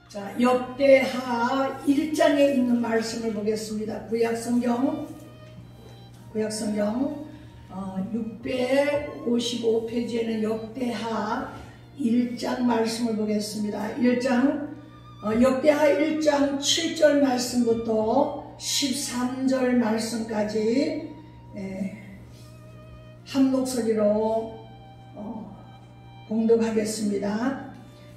자, 역대하 1장에 있는 말씀을 보겠습니다. 구약성경 655페이지에는 역대하 1장 말씀을 보겠습니다. 역대하 1장 7절 말씀부터 13절 말씀까지 한 목소리로 봉독하겠습니다.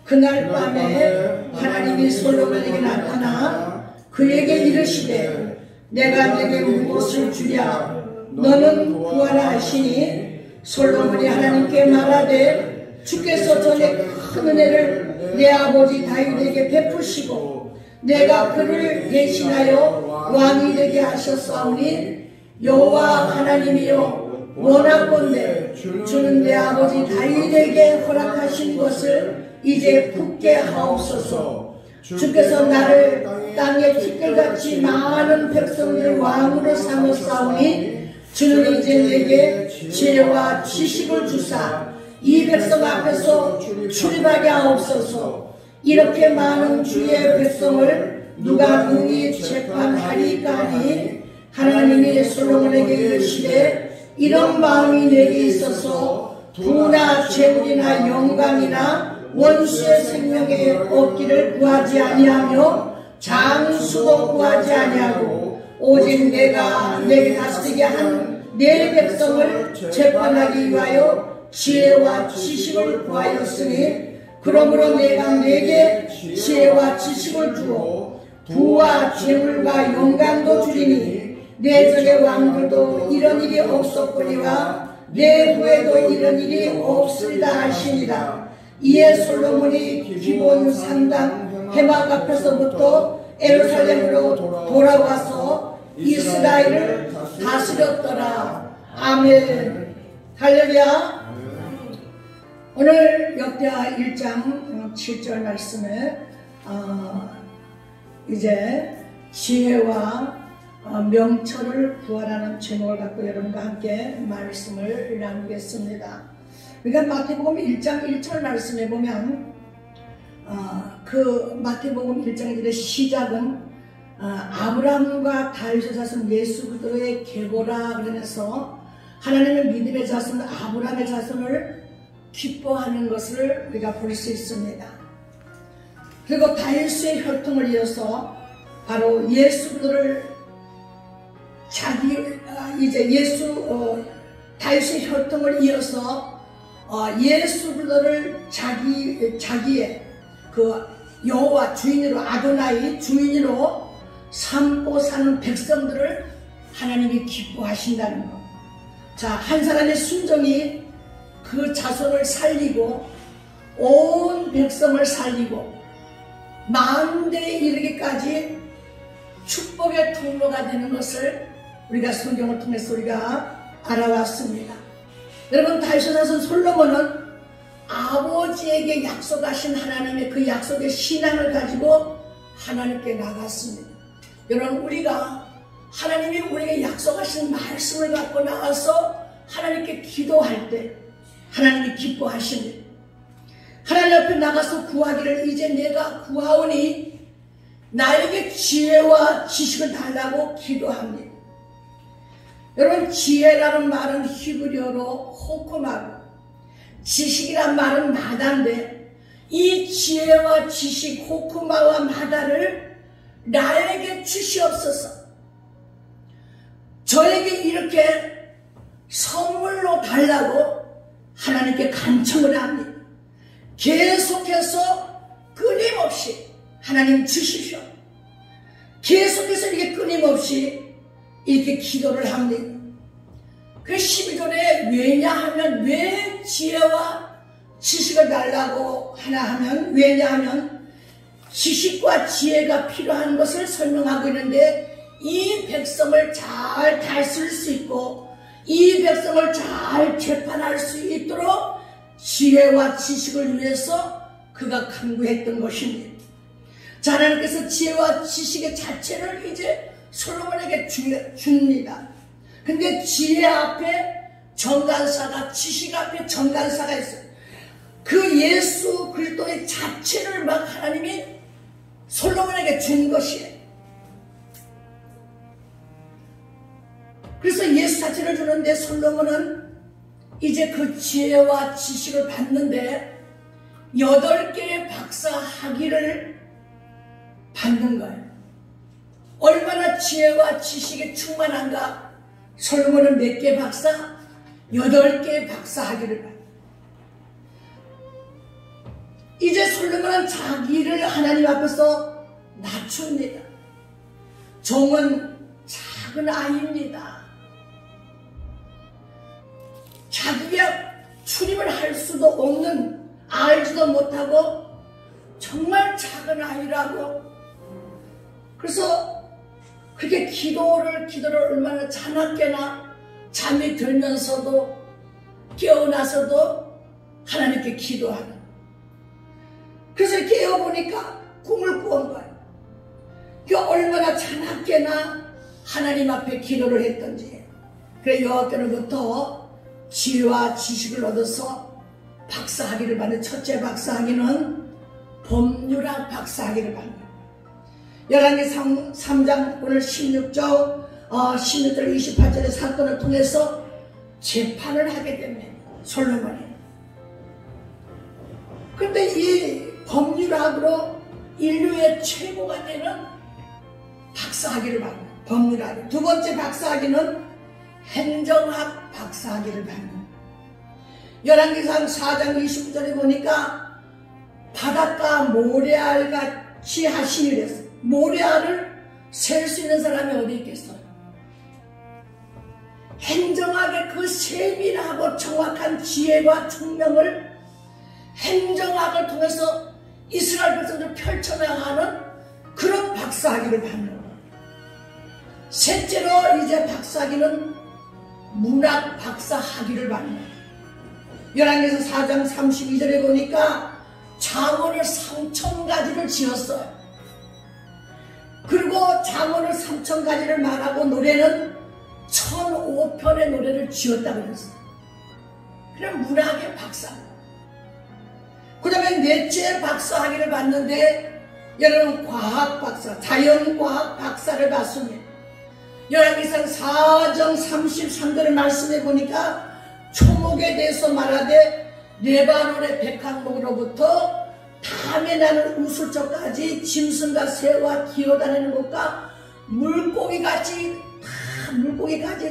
그날 밤에 하나님이 솔로몬에게 나타나 그에게 이르시되 내가 네게 무엇을 주랴 너는 구하라 하시니 솔로몬이 하나님께 말하되 주께서 전에 큰 은혜를 내 아버지 다윗에게 베푸시고 내가 그를 대신하여 왕이 되게 하셨사오니 여호와 하나님이여 원하건대 주는 내 아버지 다윗에게 허락하신 것을 이제 붙게 하옵소서. 주께서 나를 땅에 티끌같이 많은 백성들 왕으로 삼으사오니 주는 이제 내게 지혜와 지식을 주사 이 백성 앞에서 출입하게 하옵소서. 이렇게 많은 주의 백성을 누가 능히 재판하리까 하니 하나님이 솔로몬에게 이르시되 이런 마음이 내게 있어서 부나 재물이나 영광이나 원수의 생명에 얻기를 구하지 아니하며 장수도 구하지 아니하고 오직 내가 내게 다스리게 한 내 백성을 재판하기 위하여 지혜와 지식을 구하였으니 그러므로 내가 내게 지혜와 지식을 주어 부와 재물과 영광도 주리니 내 전의 왕들도 이런 일이 없었거니와 내 후에도 이런 일이 없으리라 하시니라. 이에 솔로몬이 기본 산당 해막 앞에서부터 예루살렘으로 돌아와서 이스라엘을 다스렸더라. 아멘. 할렐루야. 오늘 역대하 1장 7절 말씀에 이제 지혜와 명철을 구하라는 제목을 갖고 여러분과 함께 말씀을 나누겠습니다. 그러니까 마태복음 1장 1절 말씀에 보면 그 마태복음 1장의 시작은 아브라함과 다윗의 자손 예수 그리스도의 계보라 그러면서 하나님의 믿음의 자손 아브라함의 자손을 기뻐하는 것을 우리가 볼 수 있습니다. 그리고 다윗의 혈통을 이어서 바로 예수 그리스도를 다윗의 혈통을 이어서 예수 그리스도를 자기의 그 여호와 주인으로 아도나이 주인으로 삼고 사는 백성들을 하나님이 기뻐하신다는 것. 자, 한 사람의 순종이 그 자손을 살리고 온 백성을 살리고 만대에 이르기까지 축복의 통로가 되는 것을 우리가 성경을 통해서 우리가 알아왔습니다. 여러분, 다윗의 자손 솔로몬은 아버지에게 약속하신 하나님의 그 약속의 신앙을 가지고 하나님께 나갔습니다. 여러분, 우리가 하나님이 우리에게 약속하신 말씀을 갖고 나와서 하나님께 기도할 때 하나님이 기뻐하십니다. 하나님 앞에 나가서 구하기를 이제 내가 구하오니 나에게 지혜와 지식을 달라고 기도합니다. 여러분, 지혜라는 말은 히브리어로 호크마고 지식이란 말은 마다인데 이 지혜와 지식 호크마와 마다를 나에게 주시옵소서. 저에게 이렇게 선물로 달라고 하나님께 간청을 합니다. 계속해서 끊임없이 하나님 주십시오. 계속해서 이렇게 끊임없이 이렇게 기도를 합니다. 그 12절에 왜냐하면 왜 지혜와 지식을 달라고 하나 하면 왜냐하면 지식과 지혜가 필요한 것을 설명하고 있는데 이 백성을 잘 다스릴 수 있고 이 백성을 잘 재판할 수 있도록 지혜와 지식을 위해서 그가 간구했던 것입니다. 자, 하나님께서 지혜와 지식의 자체를 이제 솔로몬에게 줍니다. 근데 지혜 앞에 정간사가 지식 앞에 정간사가 있어요. 그 예수 그리스도의 자체를 막 하나님이 솔로몬에게 준 것이에요. 그래서 예수 자체를 주는데 솔로몬은 이제 그 지혜와 지식을 받는데 8개의 박사 학위를 받는 거예요. 얼마나 지혜와 지식에 충만한가. 솔로몬은 몇 개 박사? 8개의 박사 학위를 받아요. 이제 솔로몬은 자기를 하나님 앞에서 낮춥니다. 종은 작은 아이입니다. 자기가 출입을 할 수도 없는, 알지도 못하고 정말 작은 아이라고. 그래서 그렇게 기도를 얼마나 자나깨나 잠이 들면서도 깨어나서도 하나님께 기도하는. 그래서 깨어보니까 꿈을 꾸은 거예요. 그 얼마나 자나깨나 하나님 앞에 기도를 했던지. 그래 여호와께로부터 지혜와 지식을 얻어서 박사학위를 받는 첫째 박사학위는 법률학 박사학위를 받는 거예요. 열왕기 3장 오늘 16절 28절의 사건을 통해서 재판을 하게 됩니다. 솔로몬이. 그런데 이 법률학으로 인류의 최고가 되는 박사학위를 받는 거예요. 법률학. 두 번째 박사학위는 행정학 박사학위를 받는 거예요. 열왕기상 4장 29절에 보니까 바닷가 모래알같이 하시니 그랬어요. 모래알을 셀 수 있는 사람이 어디 있겠어요? 행정학의 그 세밀하고 정확한 지혜와 총명을 행정학을 통해서 이스라엘 백성들을 펼쳐나가는 그런 박사학위를 받는 거예요. 셋째로 이제 박사학위는 문학 박사학위를 받는 거예요. 열왕기서 4장 32절에 보니까 장원을 3,000가지를 지었어요. 그리고 장원을 3,000가지를 말하고 노래는 1,005편의 노래를 지었다고 그랬어요. 그럼 문학의 박사. 그 다음에 넷째 박사학위를 받는데 여러분 과학 박사, 자연과학 박사를 받습니다. 열왕기상 4장 33절의 말씀에 보니까 초목에 대해서 말하되 레바논의 백항목으로부터 담에 나는 우슬초까지 짐승과 새와 기어다니는 것과 물고기까지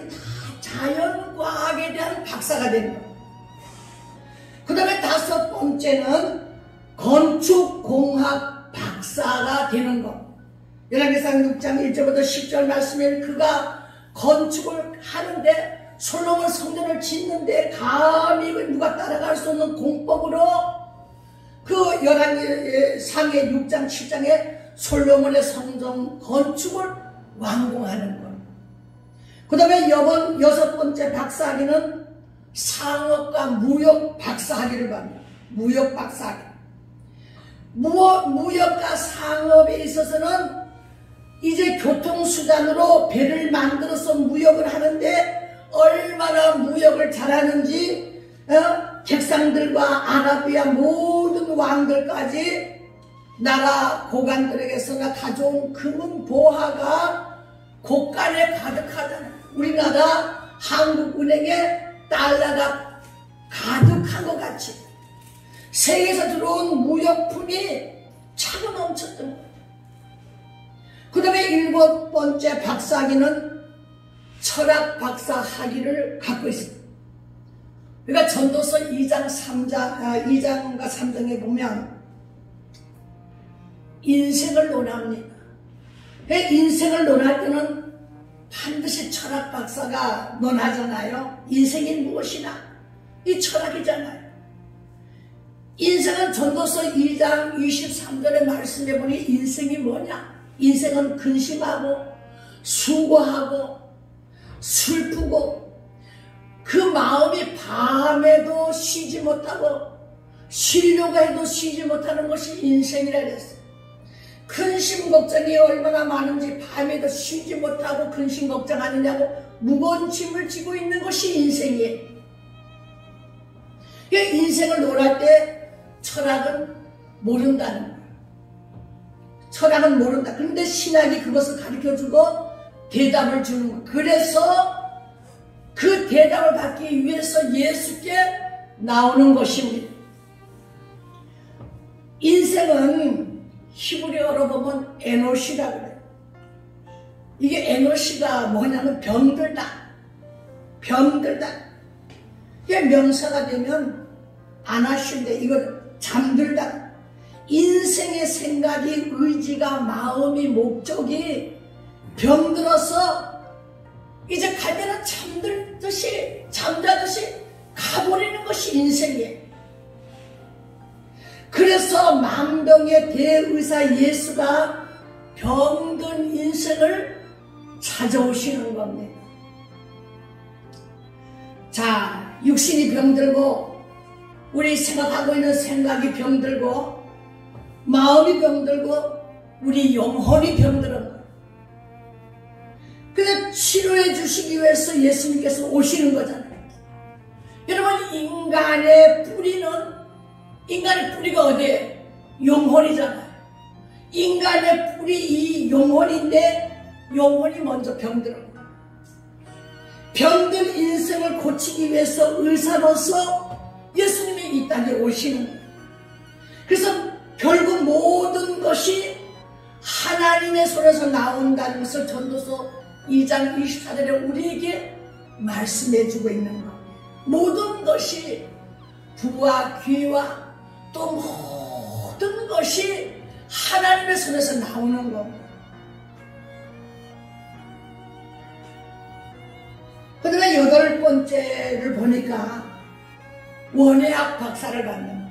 다 자연과학에 대한 박사가 되는 거예요. 그 다음에 다섯 번째는 건축공학 박사가 되는 것. 열왕기상 6장 1절부터 10절 말씀에 그가 건축을 하는데 솔로몬 성전을 짓는데 감히 누가 따라갈 수 없는 공법으로 그 열왕기상의 6장 7장에 솔로몬의 성전 건축을 완공하는 것. 그 다음에 여섯 번째 박사학위는 상업과 무역 박사학위를 받는 무역 박사학위. 무역과 상업에 있어서는 이제 교통수단으로 배를 만들어서 무역을 하는데 얼마나 무역을 잘하는지 객상들과 아라비아 모든 왕들까지 나라 고관들에게서나 가져온 금은 보화가 곳간에 가득하잖아요. 우리나라 한국은행에 달러가 가득한 것 같이 세계에서 들어온 무역품이 차고 넘쳤던 거예요. 그 다음에 일곱 번째 박사학위는 철학 박사학위를 갖고 있습니다. 그러니까 전도서 2장과 3장에 보면 인생을 논합니다. 인생을 논할 때는 반드시 철학 박사가 논하잖아요. 인생이 무엇이나 이 철학이잖아요. 인생은 전도서 2장 23절의 말씀에 보니 인생이 뭐냐? 인생은 근심하고 수고하고 슬프고 그 마음이 밤에도 쉬지 못하고 쉬려고 해도 쉬지 못하는 것이 인생이라 그랬어요. 근심 걱정이 얼마나 많은지 밤에도 쉬지 못하고 근심 걱정하느냐고 무거운 짐을 지고 있는 것이 인생이에요. 인생을 논할 때 철학은 모른다는 거예요. 철학은 모른다. 그런데 신학이 그것을 가르쳐주고 대답을 주는 거예요. 그래서 그 대답을 받기 위해서 예수께 나오는 것입니다. 인생은 히브리어로 보면 에노시라 그래요. 이게 에노시가 뭐냐면 병들다. 병들다. 이게 명사가 되면 아나쉬인데 이건 잠들다. 인생의 생각이, 의지가, 마음이, 목적이 병들어서 이제 갈 때는 잠들듯이, 잠자듯이 가버리는 것이 인생이에요. 그래서 만병의 대의사 예수가 병든 인생을 찾아오시는 겁니다. 자, 육신이 병들고 우리 생각하고 있는 생각이 병들고 마음이 병들고 우리 영혼이 병드는 거예요. 근데 치료해 주시기 위해서 예수님께서 오시는 거잖아요. 여러분, 인간의 뿌리가 어디예요? 영혼이잖아요. 인간의 뿌리 이 영혼인데 영혼이 먼저 병들어. 병든 인생을 고치기 위해서 의사로서 예수님이 이 땅에 오시는 거예요. 그래서 결국 모든 것이 하나님의 손에서 나온다는 것을 전도서 2장 24절에 우리에게 말씀해 주고 있는 거예요. 모든 것이 부와 귀와 또 모든 것이 하나님의 손에서 나오는 겁니다. 그 다음에 8번째를 보니까 원예학 박사를 받는 거예요.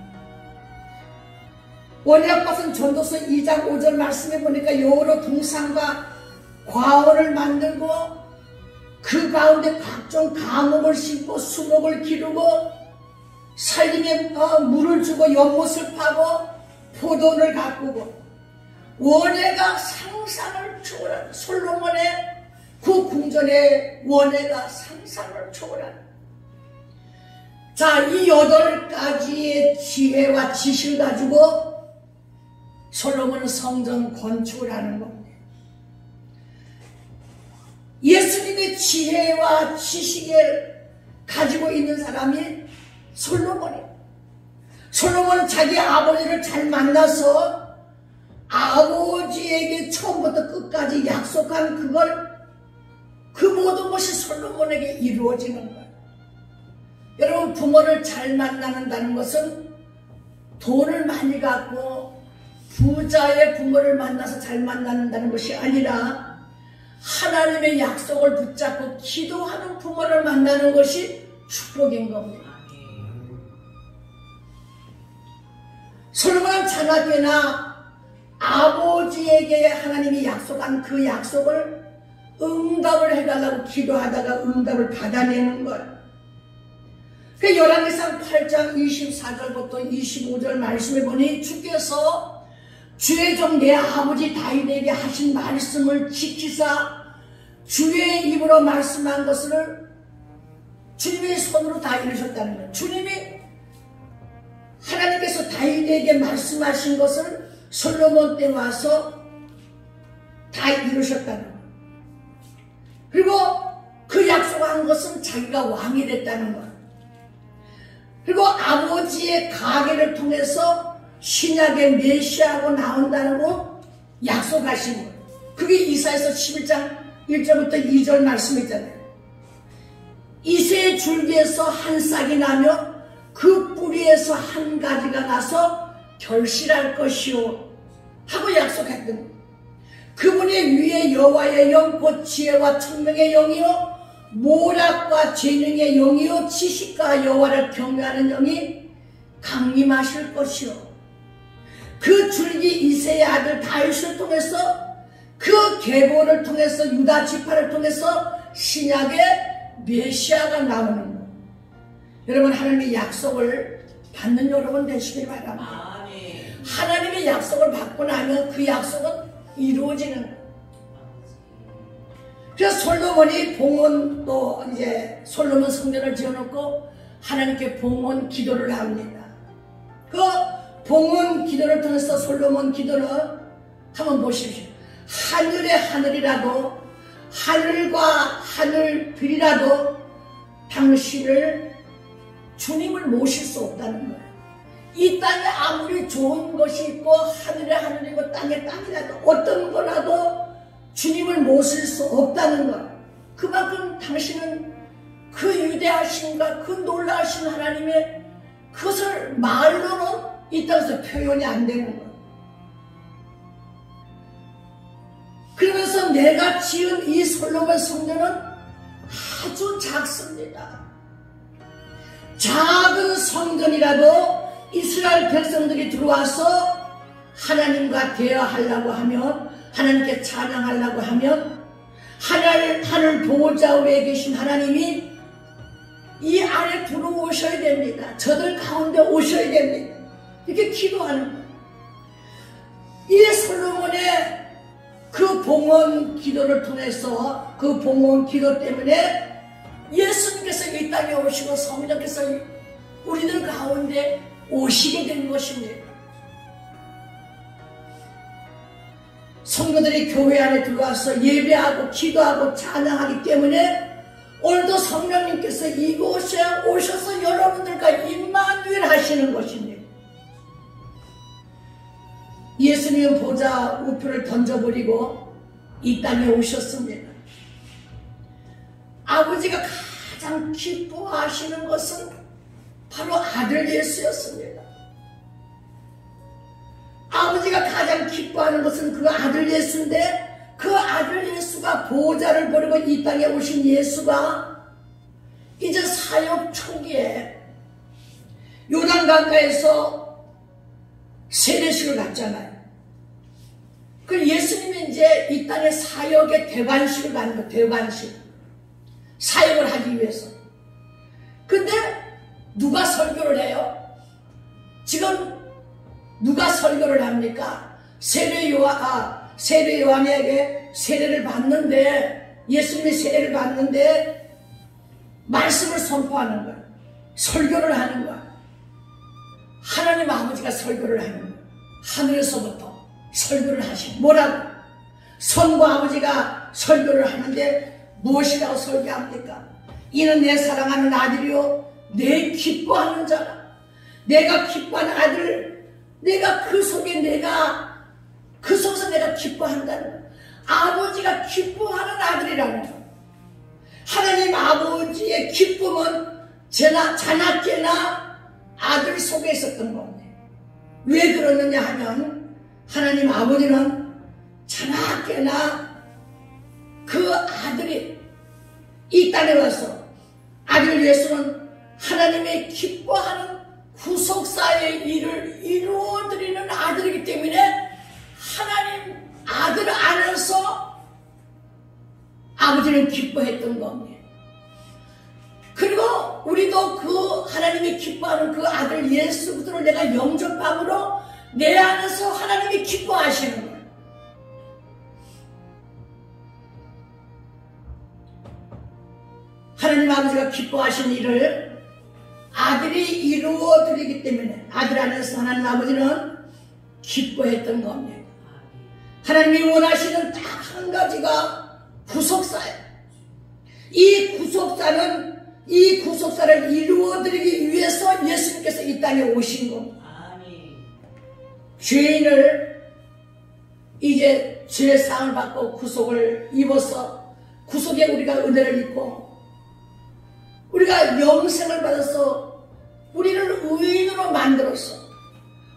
원예학 박사는 전도서 2장 5절 말씀에 보니까 여러 동산과 과원을 만들고 그 가운데 각종 가목을 심고 수목을 기르고 살림에 물을 주고 연못을 파고 포도를 가꾸고 원예가 상상을 초월한 솔로몬의 그 궁전의 원예가 상상을 초월한 자, 이 8가지의 지혜와 지식을 가지고 솔로몬은 성전 건축을 하는 겁니다. 예수님의 지혜와 지식을 가지고 있는 사람이 솔로몬이에요. 솔로몬은 자기 아버지를 잘 만나서 아버지에게 처음부터 끝까지 약속한 그 모든 것이 솔로몬에게 이루어지는 거예요. 여러분, 부모를 잘 만나는다는 것은 돈을 많이 갖고 부자의 부모를 만나서 잘 만나는다는 것이 아니라 하나님의 약속을 붙잡고 기도하는 부모를 만나는 것이 축복인 겁니다. 솔로몬은 자나깨나 아버지에게 하나님이 약속한 그 약속을 응답을 해달라고 기도하다가 응답을 받아내는 거예요. 그 열왕기상 8장 24절부터 25절 말씀에 보니 주께서 주의 종 내 아버지 다윗에게 하신 말씀을 지키사 주의 입으로 말씀한 것을 주님의 손으로 다 이루셨다는 거예요. 주님이 하나님께서 다윗에게 말씀하신 것을 솔로몬 때 와서 다 이루셨다는 거예요. 그리고 그 약속한 것은 자기가 왕이 됐다는 거예요. 그리고 아버지의 가계를 통해서 신약의 메시아가 나온다고 약속하신 거예요. 그게 이사야서 11장 1절부터 2절 말씀이잖아요. 이새의 줄기에서 한 싹이 나며 그 뿌리에서 한 가지가 나서 결실할 것이요 하고 약속했던 거예요. 그분의 위에 여호와의 영 곧 지혜와 총명의 영이요 모략과 재능의 영이요 지식과 여호와를 경외하는 영이 강림하실 것이요 그 줄기 이새의 아들 다윗을 통해서 그 계보를 통해서 유다 지파를 통해서 신약의 메시아가 나오는 거예요. 여러분, 하나님의 약속을 받는 여러분 되시길 바랍니다. 하나님의 약속을 받고 나면 그 약속은 이루어지는 거예요. 그래서 솔로몬이 봉헌도 이제 솔로몬 성전을 지어놓고 하나님께 봉헌 기도를 합니다. 그 봉헌 기도를 통해서 솔로몬 기도는 한번 보십시오. 하늘의 하늘이라도, 하늘과 하늘 들이라도 당신을, 주님을 모실 수 없다는 거예요. 이 땅에 아무리 좋은 것이 있고 하늘의 하늘이고 땅의 땅이라도 어떤 거라도 주님을 모실 수 없다는 것. 그만큼 당신은 그 위대하심과 그 놀라우신 하나님의 그것을 말로는 이 땅에서 표현이 안 되는 것. 그러면서 내가 지은 이 솔로몬 성전은 아주 작습니다. 작은 성전이라도 이스라엘 백성들이 들어와서 하나님과 대화하려고 하면, 하나님께 찬양하려고 하면 하늘 보호자 위에 계신 하나님이 이 안에 들어오셔야 됩니다. 저들 가운데 오셔야 됩니다. 이렇게 기도하는 거예요. 이 솔로몬의 그 봉헌 기도를 통해서, 그 봉헌 기도 때문에 예수님께서 이 땅에 오시고 성령께서 우리들 가운데 오시게 된 것입니다. 성도들이 교회 안에 들어와서 예배하고 기도하고 찬양하기 때문에 오늘도 성령님께서 이곳에 오셔서 여러분들과 임마누엘 하시는 것입니다. 예수님은 보좌 우표를 던져버리고 이 땅에 오셨습니다. 아버지가 가장 기뻐하시는 것은 바로 아들 예수였습니다. 아버지가 가장 기뻐하는 것은 그 아들 예수인데, 그 아들 예수가 보호자를 버리고 이 땅에 오신 예수가 이제 사역 초기에 요단강가에서 세례식을 갖잖아요. 그 예수님이 이제 이 땅에 사역의 대관식을 가는 거예요. 대관식. 사역을 하기 위해서. 근데 누가 설교를 해요? 지금 누가 설교를 합니까? 세례 요한에게 세례를 받는데, 예수님이 세례를 받는데 말씀을 선포하는 거예요. 설교를 하는 거예요. 하나님 아버지가 설교를 하는 거예요. 하늘에서부터 설교를 하시는, 뭐라고? 성부 아버지가 설교를 하는데 무엇이라고 설교합니까? 이는 내 사랑하는 아들이요 내 기뻐하는 자라. 내가 기뻐하는 아들, 내가 그 속에 그 속에서 내가 기뻐한다는 거예요. 아버지가 기뻐하는 아들이라는 거예요. 하나님 아버지의 기쁨은 자나깨나 아들 속에 있었던 겁니다. 왜 그러느냐 하면, 하나님 아버지는 자나깨나 그 아들이 이 땅에 와서, 아들 예수는 하나님의 기뻐하는 구속사의 일을 이루어드리는 아들이기 때문에 하나님 아들 안에서 아버지는 기뻐했던 겁니다. 그리고 우리도 그 하나님이 기뻐하는 그 아들 예수 그리스도를 내가 영접함으로 내 안에서 하나님이 기뻐하시는 거예요. 하나님 아버지가 기뻐하신 일을 아들이 이루어드리기 때문에 아들 안에서 하나님 아버지는 기뻐했던 겁니다. 하나님이 원하시는 딱 한 가지가 구속사예요. 이 구속사를 이루어드리기 위해서 예수님께서 이 땅에 오신 겁니다. 죄인을 이제 죄사함을 받고 구속을 입어서, 구속에 우리가 은혜를 입고 우리가 영생을 받아서 우리를 의인으로 만들었어.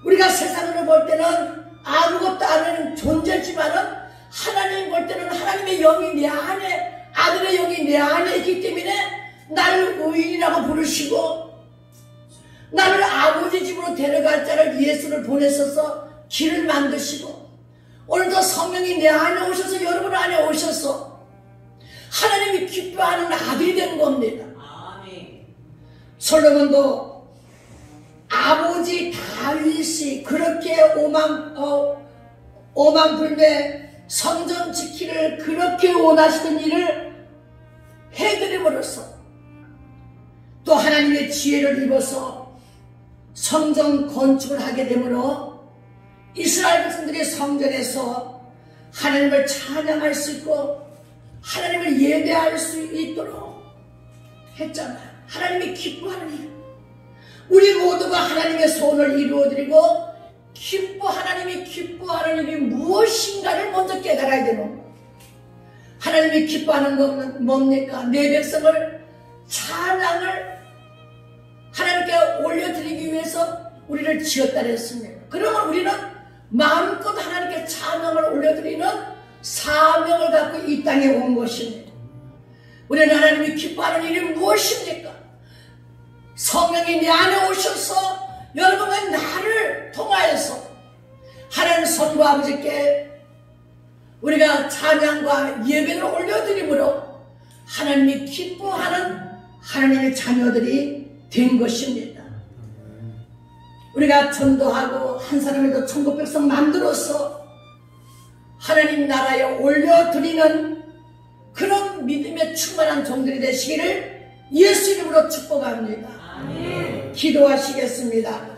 우리가 세상으로 볼 때는 아무것도 안 하는 존재지만은 하나님 볼 때는 하나님의 영이 내 안에, 아들의 영이 내 안에 있기 때문에 나를 의인이라고 부르시고, 나를 아버지 집으로 데려갈 자를 예수를 보내셔서 길을 만드시고, 오늘도 성령이 내 안에 오셔서 여러분 안에 오셔서 하나님이 기뻐하는 아들이 된 겁니다. 솔로몬도 아버지 다윗이 그렇게 오만불배 성전 지키를 그렇게 원하시던 일을 해드림으로써 또 하나님의 지혜를 입어서 성전 건축을 하게 되므로 이스라엘 백성들이 성전에서 하나님을 찬양할 수 있고 하나님을 예배할 수 있도록 했잖아요. 하나님이 기뻐하는 일. 우리 모두가 하나님의 소원을 이루어드리고 하나님이 기뻐하는 일이 무엇인가를 먼저 깨달아야 되는. 하나님이 기뻐하는 것은 뭡니까? 내 백성을 찬양을 하나님께 올려드리기 위해서 우리를 지었다 그랬습니다. 그러면 우리는 마음껏 하나님께 찬양을 올려드리는 사명을 갖고 이 땅에 온 것입니다. 우리는 하나님이 기뻐하는 일이 무엇입니까? 성령이 내 안에 오셔서 여러분과 나를 통하여서 하나님 성부 아버지께 우리가 찬양과 예배를 올려드림으로 하나님이 기뻐하는 하나님의 자녀들이 된 것입니다. 우리가 전도하고 한 사람에도 천국 백성 만들어서 하나님 나라에 올려드리는 그런 믿음에 충만한 종들이 되시기를 예수 이름으로 축복합니다. 아멘. 기도하시겠습니다.